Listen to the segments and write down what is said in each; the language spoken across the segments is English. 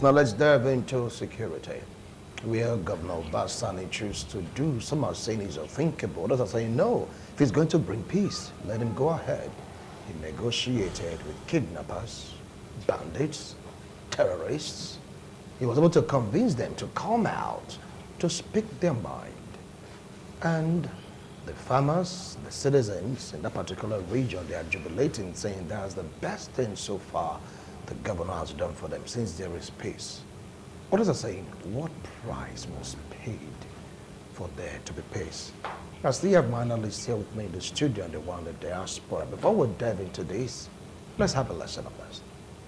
Now let's delve into security. Where Governor Bassani chooses to do, some are saying he's unthinkable, others are saying no. If he's going to bring peace, let him go ahead. He negotiated with kidnappers, bandits, terrorists. He was able to convince them to come out, to speak their mind. And the farmers, the citizens in that particular region, they are jubilating, saying that's the best thing so far the governor has done for them since there is peace. Others are saying, what price was paid for there to be peace? I still have my analysts here with me in the studio and the one in the diaspora. Before we dive into this, let's have a lesson on this.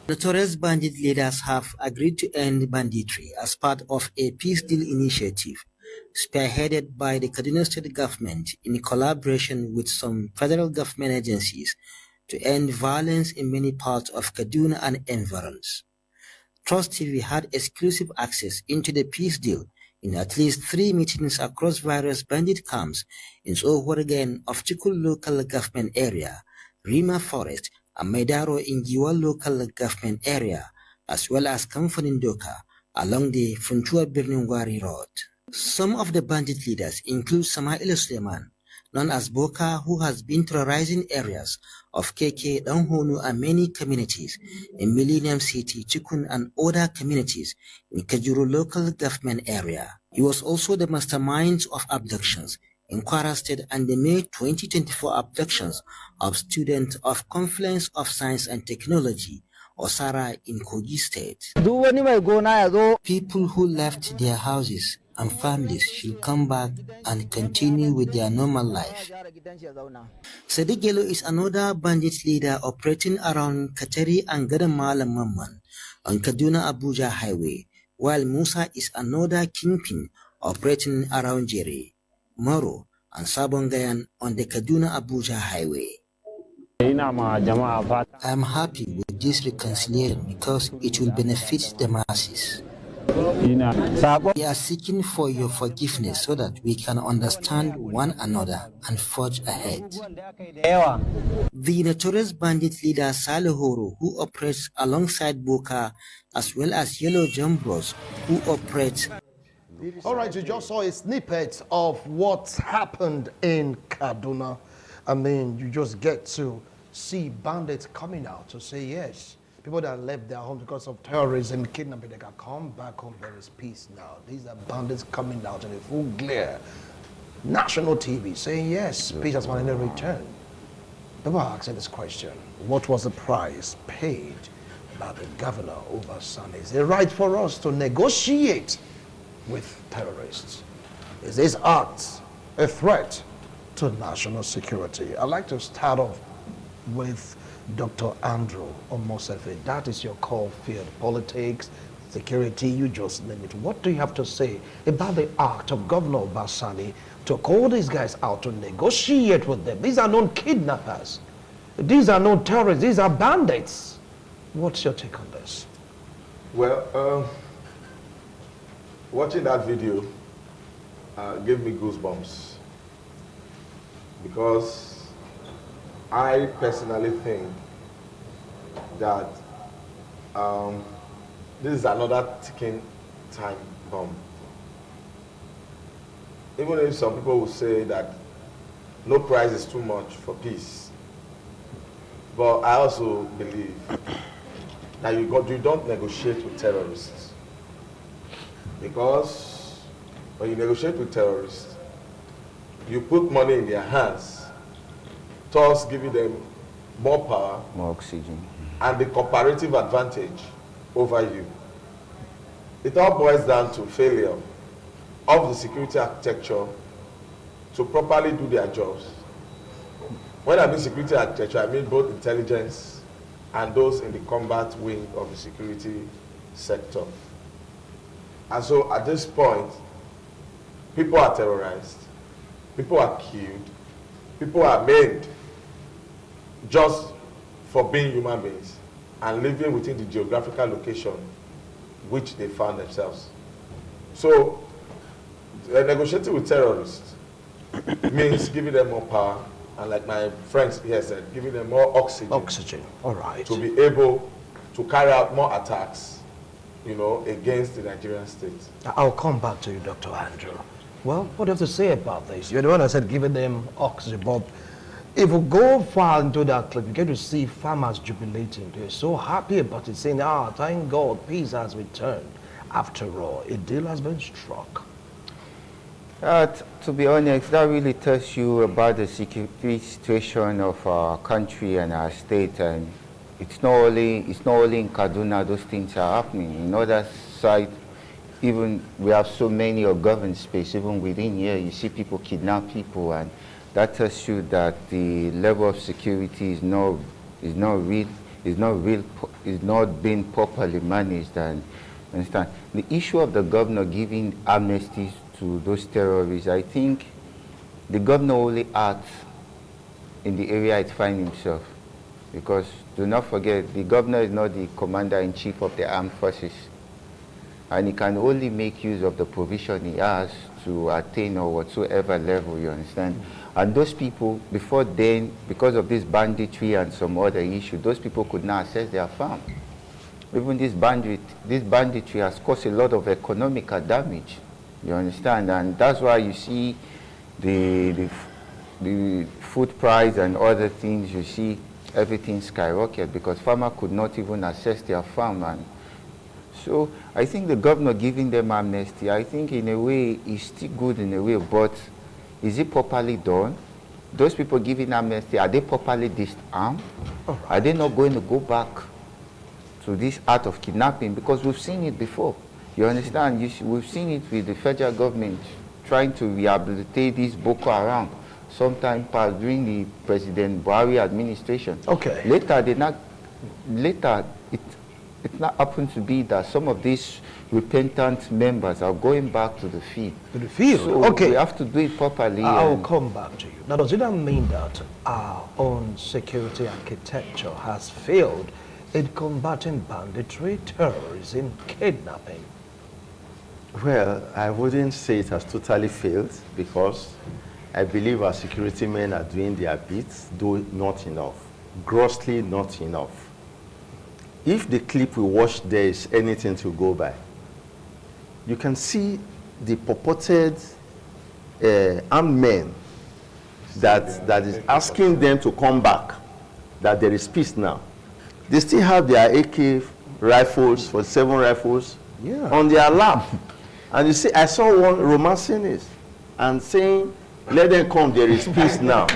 Notorious bandit leaders have agreed to end banditry as part of a peace deal initiative spearheaded by the Kaduna state government in collaboration with some federal government agencies to end violence in many parts of Kaduna and environs. Trust TV had exclusive access into the peace deal in at least 3 meetings across various bandit camps in Sohwargan of Chikul local government area, Rima Forest, and Medaro in Giwa local government area, as well as Kamfanin Doka along the Funtua Birnungwari Road. Some of the bandit leaders include Samaila Suleiman, known as Boka, who has been terrorizing areas of KK, Danghonu, and many communities in Millennium City, Chikun, and other communities in Kajuru local government area. He was also the mastermind of abductions in Kwara State and the May 2024 abductions of students of Confluence of Science and Technology, Osara, in Kogi State. People who left their houses and families should come back and continue with their normal life. Sadiq Gelo is another bandit leader operating around Kateri and Gadamala Mamman on Kaduna Abuja Highway, while Musa is another kingpin operating around Jere, Moro, and Sabongayan on the Kaduna Abuja Highway. I am happy with this reconciliation because it will benefit the masses. We are seeking for your forgiveness so that we can understand one another and forge ahead. The notorious bandit leader Salihoro, who operates alongside Boka, as well as Yellow Jambros, who operate. All right, you just saw a snippet of what's happened in Kaduna. I mean, you just get to see bandits coming out to say yes. People that left their home because of terrorism, kidnapping, they can come back home. There is peace now. These are bandits coming out in a full glare. National TV saying yes, peace has finally returned. People are asking this question: what was the price paid by the governor over Sunday? Is it right for us to negotiate with terrorists? Is this act a threat to national security? I'd like to start off with Dr. Andrew Omosefe. That is your core field: politics, security, you just name it. What do you have to say about the act of Governor Bassani to call these guys out to negotiate with them? These are known kidnappers. These are known terrorists. These are bandits. What's your take on this? Well, watching that video gave me goosebumps because I personally think that this is another ticking time bomb. Even if some people will say that no price is too much for peace, but I also believe that you don't negotiate with terrorists, because when you negotiate with terrorists, you put money in their hands, thus giving them more power, more oxygen, and the comparative advantage over you. It all boils down to failure of the security architecture to properly do their jobs. When I mean security architecture, I mean both intelligence and those in the combat wing of the security sector. And so at this point, people are terrorized, people are killed, people are maimed just for being human beings and living within the geographical location which they found themselves. So negotiating with terrorists means giving them more power, and like my friends here said, giving them more oxygen. Oxygen, all right. To be able to carry out more attacks you know, against the Nigerian state. I'll come back to you, Dr. Andrew. Well, what do you have to say about this? You're the one that said giving them oxygen, but if we go far into that clip, you get to see farmers jubilating. They're so happy about it, saying, thank God, peace has returned. After all, a deal has been struck. To be honest, that really tells you about the security situation of our country and our state. And it's not only in Kaduna those things are happening. In other sides, even we have so many of government space, even within here, you see people kidnap people, and that tells you that the level of security is not being properly managed. And understand the issue of the governor giving amnesties to those terrorists. I think the governor only acts in the area it finds himself, because do not forget, the governor is not the commander-in-chief of the armed forces, and he can only make use of the provision he has to attain or whatsoever level, you understand? And those people, before then, because of this banditry and some other issue, those people could not access their farm. Even this banditry has caused a lot of economical damage, you understand? And that's why you see the food price and other things, you see everything skyrocket, because farmers could not even access their farm. And so I think the governor giving them amnesty, I think in a way is still good in a way, but is it properly done? Those people giving amnesty, are they properly disarmed? Right. Are they not going to go back to this art of kidnapping? Because we've seen it before. You understand? We've seen it with the federal government trying to rehabilitate this Boko Haram sometime past during the President Buhari administration. Okay. Later, it not happened to be that some of these repentant members are going back to the field. To the field? So okay. We have to do it properly. I'll come back to you. Now, does it not mean that our own security architecture has failed in combating banditry, terrorism, kidnapping? Well, I wouldn't say it has totally failed, because I believe our security men are doing their bits, though not enough, grossly not enough. If the clip we watched there is anything to go by, you can see the purported armed men that is asking them to come back, that there is peace now. They still have their AK rifles, 47 rifles, on their lap. And you see, I saw one romancing it and saying, let them come, there is peace now.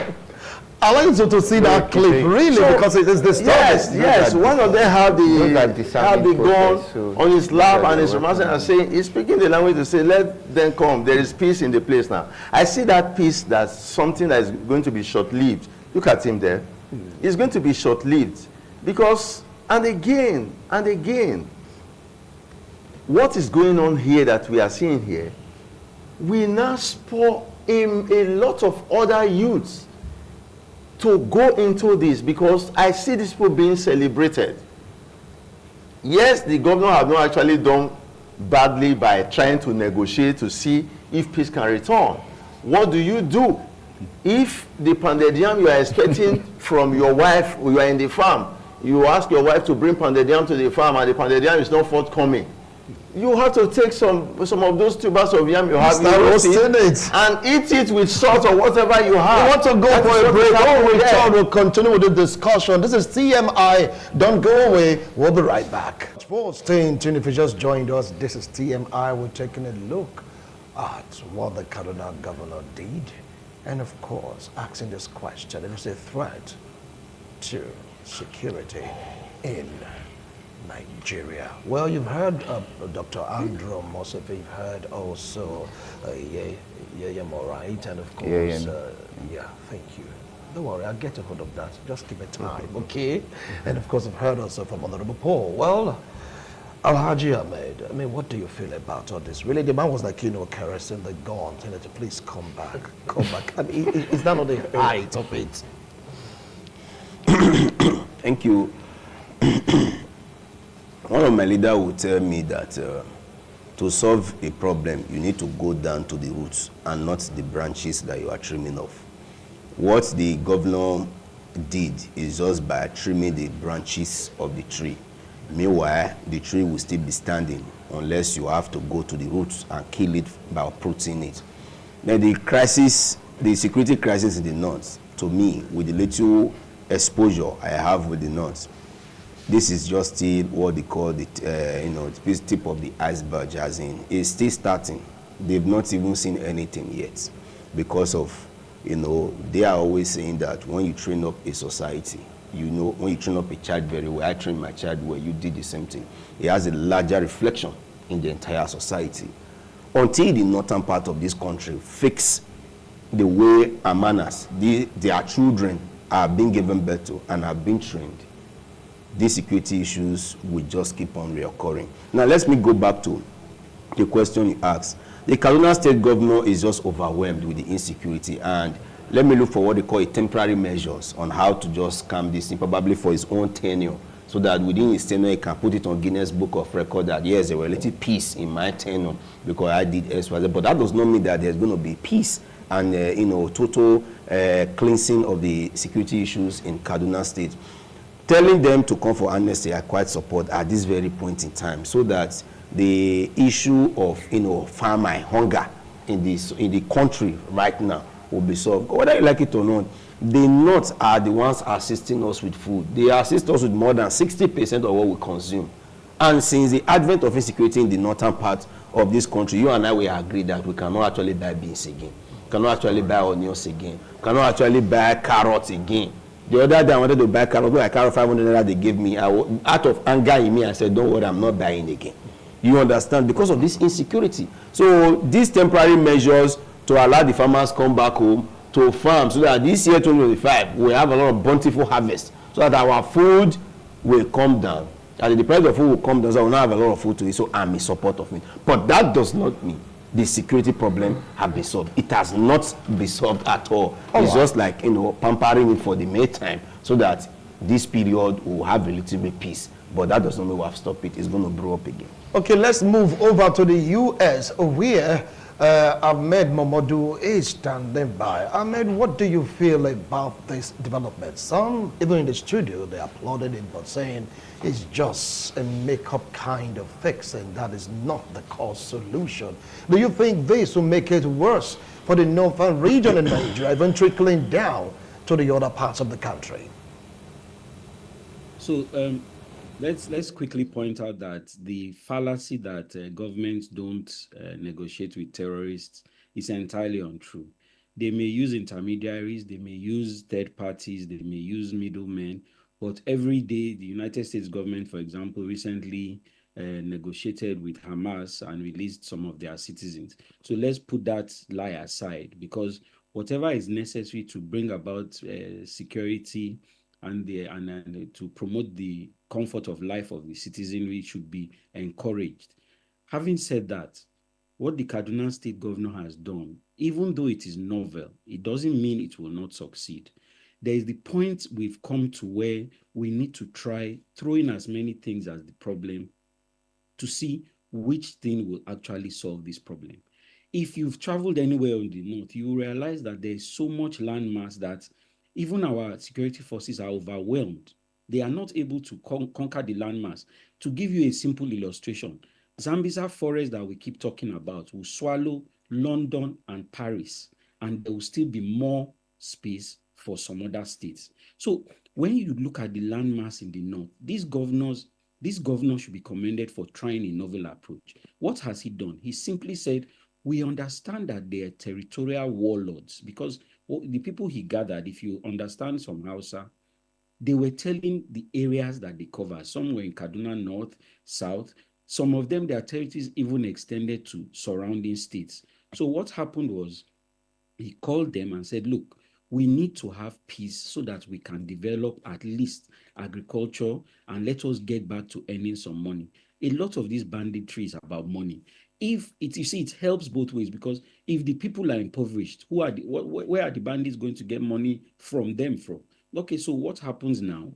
I want you to see that clip, really, so, because it is disturbing. Yes, one of them had the gun on his lap and he's romancing and saying, he's speaking the language to say, let them come, there is peace in the place now. I see that peace, that's something that is going to be short-lived. Look at him there. It's going to be short-lived. Because, and again, what is going on here that we are seeing here, we now spur a lot of other youths to go into this, because I see these people being celebrated. Yes, the governor have not actually done badly by trying to negotiate to see if peace can return. What do? If the pounded yam you are expecting from your wife, you are in the farm, you ask your wife to bring pounded yam to the farm and the pounded yam is not forthcoming, you have to take some of those tubers of yam you have, and eat it with salt or whatever you have. We want to go for a break. When we return, we'll continue with the discussion. This is TMI. Don't go away. We'll be right back. Stay tuned if you just joined us. This is TMI. We're taking a look at what the Kaduna governor did, and of course, asking this question: it is a threat to security in Nigeria. Well, you've heard Dr. Andrew Mosif, you've heard also Yaya Morait, and of course, thank you. Don't worry, I'll get a hold of that. Just give it time, okay? And of course, I've heard also from Honorable Paul. Well, Alhaji Ahmed, I mean, what do you feel about all this? Really, the man was like, caressing the gun, telling to please come back. I mean, is that not the height of it? Thank you. One of my leaders would tell me that to solve a problem, you need to go down to the roots and not the branches that you are trimming off. What the governor did is just by trimming the branches of the tree. Meanwhile, the tree will still be standing unless you have to go to the roots and kill it by uprooting it. Then the crisis, the security crisis in the north, to me, with the little exposure I have with the north, this is just still what they call the the tip of the iceberg, as in it's still starting. They've not even seen anything yet, because of, they are always saying that when you train up a society, when you train up a child very well, I trained my child well, you did the same thing. It has a larger reflection in the entire society. Until the northern part of this country fix the way and manners their children are being given birth to and are being trained, these security issues will just keep on reoccurring. Now, let me go back to the question you asked. The Kaduna State governor is just overwhelmed with the insecurity, and let me look for what they call a temporary measures on how to just calm this thing, probably for his own tenure, so that within his tenure he can put it on Guinness Book of Record that yes, there were a little peace in my tenure because I did X, Y, Z. But that does not mean that there's going to be peace and total cleansing of the security issues in Kaduna State. Telling them to come for amnesty, I quite support at this very point in time, so that the issue of famine, hunger in the country right now will be solved. Whether you like it or not, the North are the ones assisting us with food. They assist us with more than 60% of what we consume. And since the advent of insecurity in the northern part of this country, you and I will agree that we cannot actually buy beans again, cannot actually buy onions again, cannot actually buy carrots again. The other day I wanted to buy carrots, but I carrot 500 naira they gave me. Out of anger in me, I said, don't worry, I'm not buying again. You understand? Because of this insecurity. So these temporary measures to allow the farmers come back home to farm, so that this year 2025 we have a lot of bountiful harvest, so that our food will come down, and the price of food will come down, so we'll not have a lot of food to eat. So I'm in support of it. But that does not mean the security problem has been solved. It has not been solved at all. It's just like pampering it for the Maytime, so that this period will have a little bit peace. But that does not mean we have stopped it. It's going to blow up again. Okay, let's move over to the U.S. where Ahmed Momodu is standing by. Ahmed, what do you feel about this development? Some, even in the studio, they applauded it, but saying it's just a make-up kind of fix, and that is not the cause solution. Do you think this will make it worse for the northern region in Nigeria, even trickling down to the other parts of the country? So let's quickly point out that the fallacy that governments don't negotiate with terrorists is entirely untrue. They may use intermediaries, they may use third parties, they may use middlemen, but every day the United States government, for example, recently negotiated with Hamas and released some of their citizens. So let's put that lie aside, because whatever is necessary to bring about security and to promote the comfort of life of the citizenry should be encouraged. Having said that, what the Kaduna State governor has done, even though it is novel, it doesn't mean it will not succeed. There is the point we've come to where we need to try throwing as many things as the problem to see which thing will actually solve this problem. If you've traveled anywhere in the north, you will realize that there is so much landmass that even our security forces are overwhelmed. They are not able to conquer the landmass. To give you a simple illustration, Zambeza forest that we keep talking about will swallow London and Paris, and there will still be more space for some other states. So when you look at the landmass in the north, this governor should be commended for trying a novel approach. What has he done? He simply said, we understand that they are territorial warlords, because the people he gathered, if you understand some Hausa, they were telling the areas that they cover. Some were in Kaduna North, South. Some of them, their territories even extended to surrounding states. So what happened was he called them and said, look, we need to have peace so that we can develop at least agriculture, and let us get back to earning some money. A lot of these banditry is about money. If it, you see, it helps both ways, because if the people are impoverished, where are the bandits going to get money from them from? Okay, so what happens now?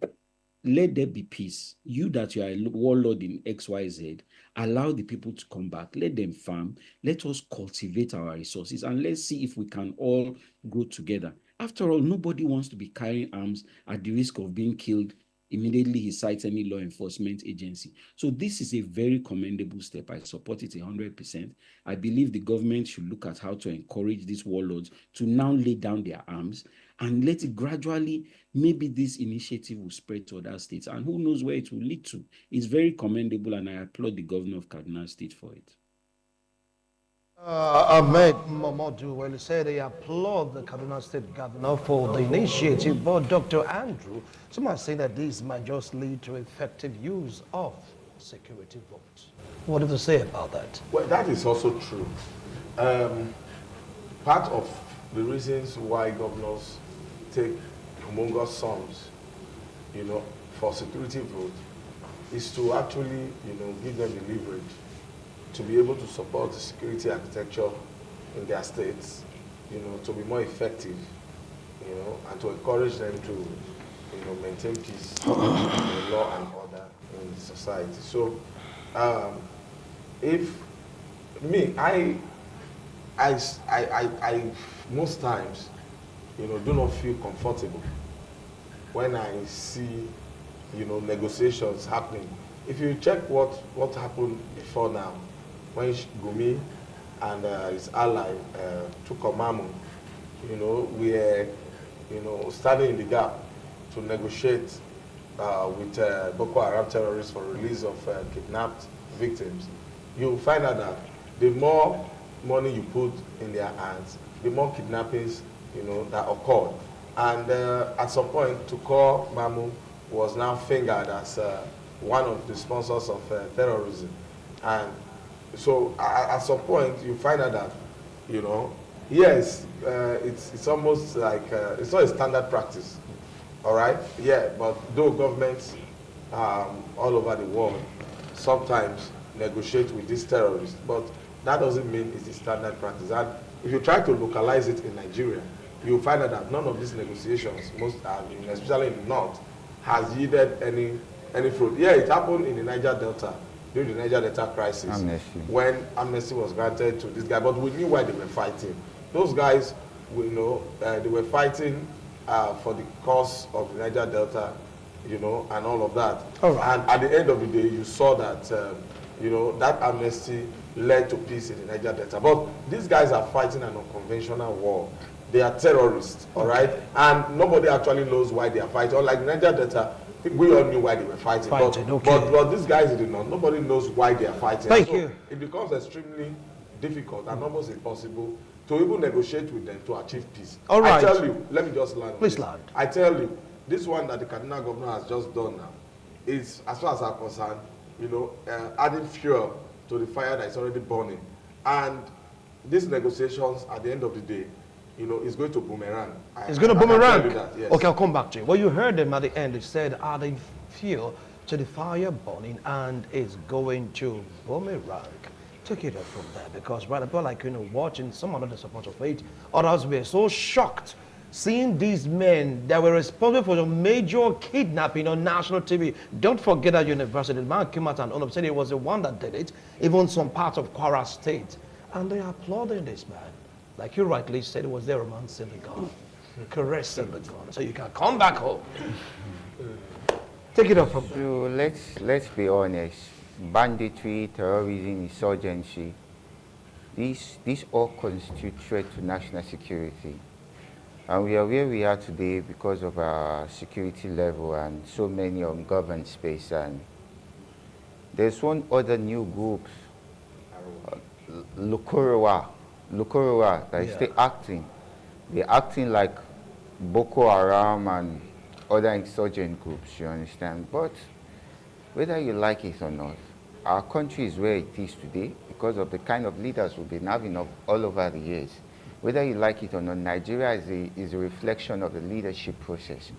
Let there be peace. You that you are a warlord in XYZ, allow the people to come back. Let them farm. Let us cultivate our resources, and let's see if we can all grow together. After all, nobody wants to be carrying arms at the risk of being killed Immediately he cites any law enforcement agency. So this is a very commendable step. I support it 100%. I believe the government should look at how to encourage these warlords to now lay down their arms and let it gradually, maybe this initiative will spread to other states, and who knows where it will lead to. It's very commendable, and I applaud the governor of Kaduna State for it. Ahmed Momodu, well, he said they applaud the Kaduna State Governor for the initiative, but Dr. Andrew, some are saying that this might just lead to effective use of security votes. What do you say about that? Well, that is also true. Part of the reasons why governors take humongous sums, for security vote is to actually, give them the leverage to be able to support the security architecture in their states, to be more effective, and to encourage them to, maintain peace, law and order in the society. So, if me, I most times, do not feel comfortable when I see, negotiations happening. If you check what happened before now, when Gumi and his ally Tukomamu, we standing in the gap to negotiate with Boko Haram terrorists for release of kidnapped victims, you find out that the more money you put in their hands, the more kidnappings that occurred. And at some point, Tukomamu was now fingered as one of the sponsors of terrorism. And so at some point, you find out that, yes, it's almost like, it's not a standard practice, all right? Yeah, but though governments all over the world sometimes negotiate with these terrorists, but that doesn't mean it's a standard practice. And if you try to localize it in Nigeria, you'll find out that none of these negotiations, especially in the north, has yielded any fruit. Yeah, it happened in the Niger Delta, during the Niger Delta crisis, when amnesty was granted to this guy, but we knew why they were fighting. Those guys, they were fighting for the cause of the Niger Delta, and all of that. All right. And at the end of the day, you saw that, that amnesty led to peace in the Niger Delta. But these guys are fighting an unconventional war. They are terrorists, all right? And nobody actually knows why they are fighting. Unlike Niger Delta, we all knew why they were fighting. But these guys did not. Nobody knows why they are fighting. Thank you. It becomes extremely difficult and almost impossible to even negotiate with them to achieve peace. All right. I tell you, let me just land on Please this. land. I tell you, this one that the Kaduna governor has just done now is, as far as I'm concerned, adding fuel to the fire that is already burning. And these negotiations, at the end of the day, is going to boomerang. It's going to boomerang? Yes. Okay, I'll come back to you. Well, you heard them at the end. They said adding fuel to the fire burning, and it's going to boomerang. Take it up from there, because right about like, watching some of the support of faith, others were so shocked seeing these men that were responsible for the major kidnapping on national TV. Don't forget that university. The man came out and said he was the one that did it, even some parts of Kwara State. And they are applauding this man. Like you rightly said, it was their romancing the gun, caressing the gun, so you can come back home. Take it up from there. So let's be honest. Banditry, terrorism, insurgency, these all constitute threat to national security. And we are where we are today because of our security level and so many ungoverned space. And there's one other new group, Lukurawa, that is still acting. They're acting like Boko Haram and other insurgent groups, you understand? But whether you like it or not, our country is where it is today because of the kind of leaders we've been having all over the years. Whether you like it or not, Nigeria is a reflection of the leadership process.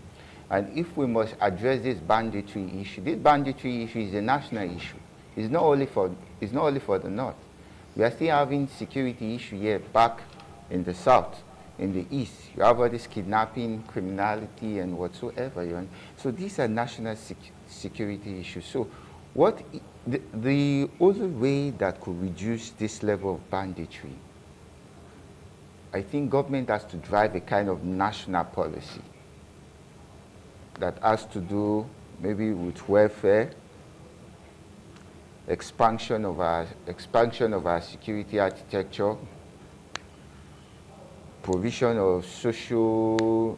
And if we must address this banditry issue is a national issue. It's not only for the North. We are still having security issue here back in the South, in the East. You have all this kidnapping, criminality, and whatsoever. So these are national security issues. So the only way that could reduce this level of banditry, I think government has to drive a kind of national policy that has to do maybe with welfare, expansion of our security architecture, provision of social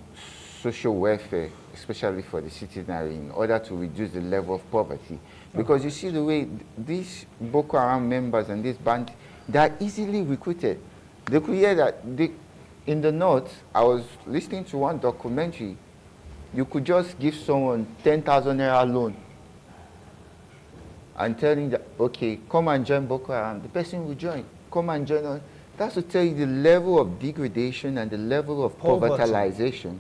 welfare, especially for the citizenry, in order to reduce the level of poverty. Because you see the way these Boko Haram members and these bandits, they are easily recruited. They could hear that in the north, I was listening to one documentary, you could just give someone 10,000 naira loan and telling that, okay, come and join Boko Haram. The person will join. Come and join us. That's to tell you the level of degradation and the level of povertization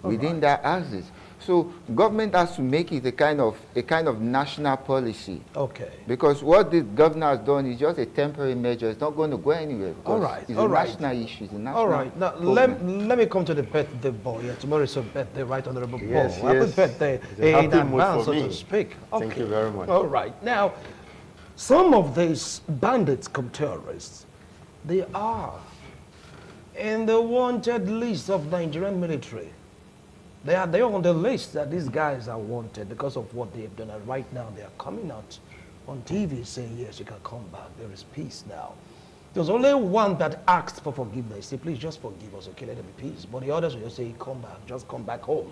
within that axis. So government has to make it a kind of national policy. Okay. Because what the governor has done is just a temporary measure. It's not going to go anywhere. All right. It's a national issue. It's a national All right. Now let me come to the birthday boy. Yeah, tomorrow is a birthday, right, Honorable Paul. Yes, Happy birthday in advance, so to speak. Okay. Thank you very much. All right. Now, some of these bandits come terrorists. They are in the wanted list of Nigerian military. They are on the list that these guys are wanted because of what they have done. And right now, they are coming out on TV saying, yes, you can come back. There is peace now. There's only one that asked for forgiveness. Say, please just forgive us, okay, let there be peace. But the others will just say, come back, just come back home.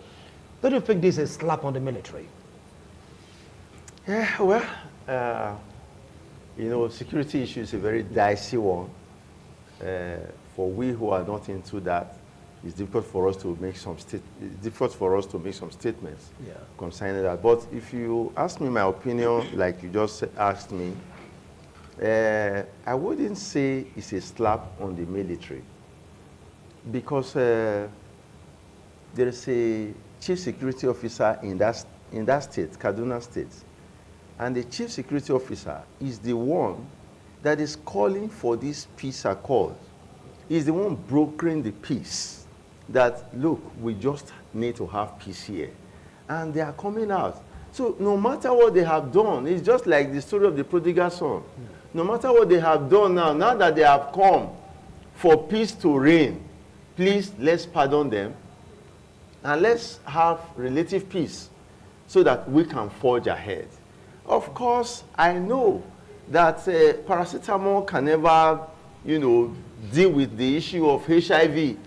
Don't you think this is a slap on the military? Yeah, well, you know, security issue is a very dicey one. For we who are not into that, it's difficult for us to make some statements concerning that. But if you ask me my opinion, like you just asked me, I wouldn't say it's a slap on the military, because there is a chief security officer in that state, Kaduna State, and the chief security officer is the one that is calling for this peace accord. He's the one brokering the peace. That, look, we just need to have peace here. And they are coming out. So no matter what they have done, it's just like the story of the prodigal son. No matter what they have done now that they have come for peace to reign, please, let's pardon them. And let's have relative peace so that we can forge ahead. Of course, I know that paracetamol can never, deal with the issue of HIV.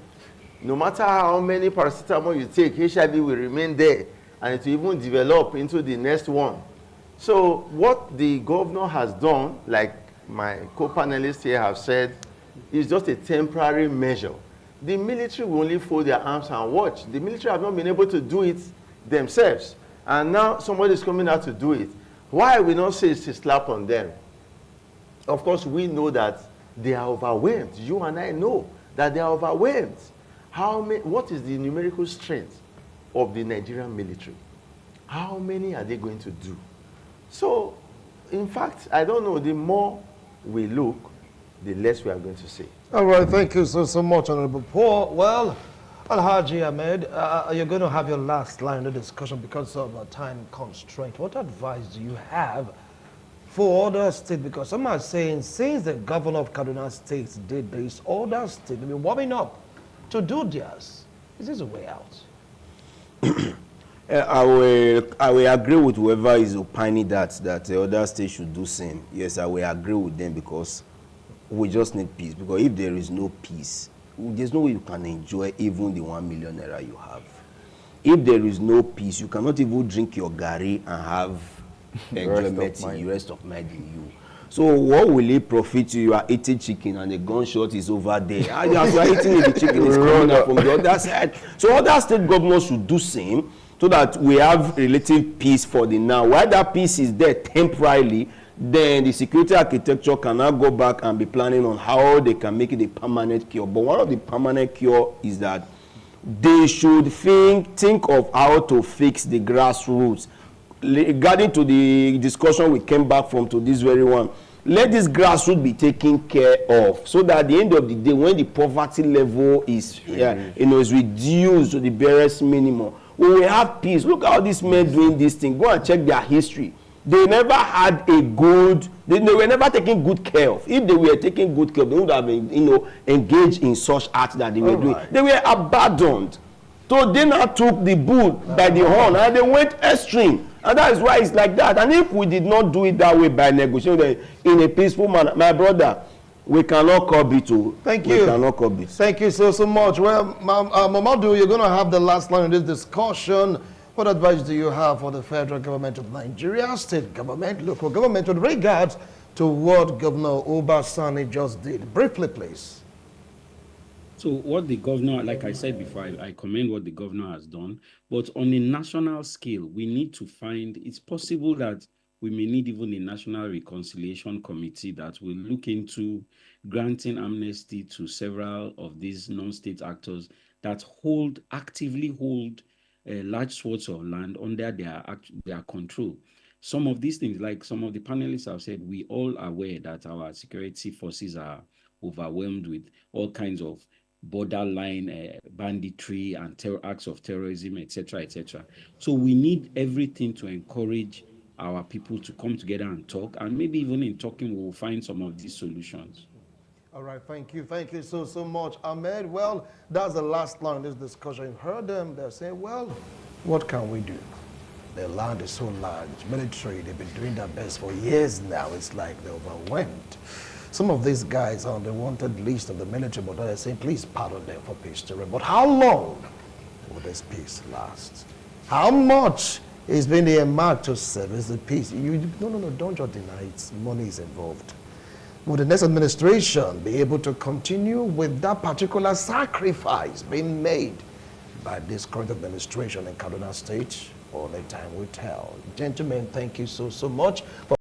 No matter how many paracetamol you take, HIV will remain there, and it will even develop into the next one. So what the governor has done, like my co-panelists here have said, is just a temporary measure. The military will only fold their arms and watch. The military have not been able to do it themselves, and now somebody is coming out to do it. Why we not say it's a slap on them? Of course, we know that they are overwhelmed. You and I know that they are overwhelmed. What is the numerical strength of the Nigerian military? How many are they going to do? So, in fact, I don't know, the more we look, the less we are going to say. All right, thank you so much, Honorable Paul. Well, Alhaji Ahmed, you're going to have your last line of discussion because of a time constraint. What advice do you have for other states? Because some are saying since the governor of Kaduna State did this, other states will be warming up to do theirs. Is this a way out? I will agree with whoever is opining that the other states should do same. Yes, I will agree with them because we just need peace. Because if there is no peace, there's no way you can enjoy even the 1 million naira you have. If there is no peace, you cannot even drink your gari and have enjoyment, the rest of mind in you. So what will it profit you? You are eating chicken and the gunshot is over there. As you are eating it, the chicken is coming out from the other side. So other state governors should do same so that we have relative peace for the now. While that peace is there temporarily, then the security architecture cannot go back and be planning on how they can make it a permanent cure. But one of the permanent cure is that they should think of how to fix the grassroots. Regarding to the discussion we came back from to this very one, let this grassroots be taken care of so that at the end of the day, when the poverty level is is reduced to the barest minimum, we will have peace. Look how these men doing this thing. Go and check their history. They never had a good, they were never taken good care of. If they were taking good care of, they would have been, engaged in such acts that they were doing. They were abandoned. So they now took the bull by the horn and they went extreme. And that is why it's like that. And if we did not do it that way by negotiating in a peaceful manner, my brother, we cannot curb it. Thank you. We cannot curb it. Thank you so much. Well, Mamadou, you're going to have the last line in this discussion. What advice do you have for the federal government of Nigeria, state government, local government with regards to what Governor Uba Sani just did? Briefly, please. So what the governor, like I said before, I commend what the governor has done. But on a national scale, we need to find, it's possible that we may need even a National Reconciliation Committee that will look into granting amnesty to several of these non-state actors that actively hold large swaths of land under their control. Some of these things, like some of the panelists have said, we all are aware that our security forces are overwhelmed with all kinds of borderline banditry and acts of terrorism, etc., etc. So we need everything to encourage our people to come together and talk, and maybe even in talking, we'll find some of these solutions. All right, thank you so much, Ahmed. Well, that's the last line in this discussion. You've heard them, they're saying, well, what can we do? The land is so large, military, they've been doing their best for years now. It's like they're overwhelmed. Some of these guys are on the wanted list of the military, but they're saying, please pardon them for peace to reign. But how long will this peace last? How much is being earmarked to service the peace? No, don't just deny it. Money is involved. Will the next administration be able to continue with that particular sacrifice being made by this current administration in Kaduna State? Only time will tell. Gentlemen, thank you so much for